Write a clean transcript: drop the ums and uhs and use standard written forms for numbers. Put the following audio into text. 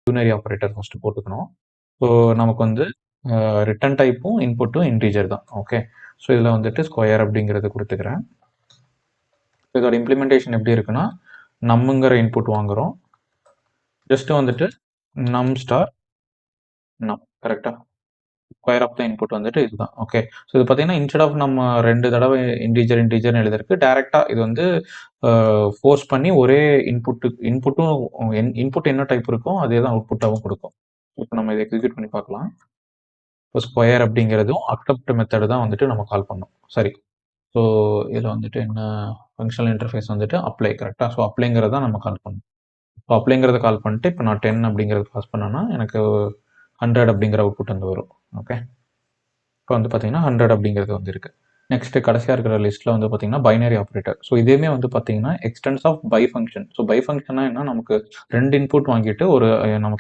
யூனரி operator first போட்டுக்கணும். So நமக்கு வந்து ரிட்டர்ன் டைப்பும் இன்புட்டும் இன்டீஜர் தான். ஓகே. ஸோ இதில் வந்துட்டு ஸ்கொயர் அப்படிங்கிறத கொடுத்துக்கிறேன். இதோட இம்ப்ளிமெண்டேஷன் எப்படி இருக்குன்னா, நம்முங்கிற இன்புட் வாங்குறோம். ஜஸ்ட் வந்துட்டு நம் ஸ்டார் நம் கரெக்டா? ஸ்கொயர் ஆஃப் த இன்புட் வந்துட்டு இதுதான். ஓகே. ஸோ இது பார்த்தீங்கன்னா, இன்ஸ்டெட் ஆஃப் நம்ம 2 தடவை இன்டிஜர்னு எழுதுறதுக்கு டைரக்ட்டா இது வந்து ஃபோர்ஸ் பண்ணி ஒரே இன்புட்டும் இன்புட் என்ன டைப் இருக்கோ அதே தான் அவுட்புட்டாவும் குடுக்கும். இப்போ நம்ம இத எக்ஸிக்யூட் பண்ணி பார்க்கலாம். இப்போ ஸ்கொயர் அப்படிங்கிறதும் அக்செப்ட் மெத்தட் தான் வந்துட்டு நம்ம கால் பண்ணோம். சரி. ஸோ இதில வந்துட்டு என்ன ஃபங்ஷனல் இன்டர்ஃபேஸ் வந்துட்டு அப்ளை கரெக்ட்டா? ஸோ அப்ளைங்கிறத தான் நம்ம கால் பண்ணணும். ஸோ அப்ளைங்கிறத கால் பண்ணிட்டு, இப்போ நான் 10 அப்படிங்கிறத பாஸ் பண்ணேன்னா, எனக்கு 100 அப்படிங்கிற அவுட்புட் வந்து வரும். ஓகே. இப்போ வந்து பார்த்தீங்கன்னா 100 அப்படிங்கிறது வந்து இருக்கு. நெக்ஸ்ட் கடைசியா இருக்கிற லிஸ்ட்ல வந்து பார்த்தீங்கன்னா, பைனரி ஆப்பரேட்டர். ஸோ இதுவுமே வந்து பார்த்தீங்கன்னா, extents of pi function. So pi ஃபங்ஷன்னா என்ன? நமக்கு 2 இன்புட் வாங்கிட்டு ஒரு நமக்கு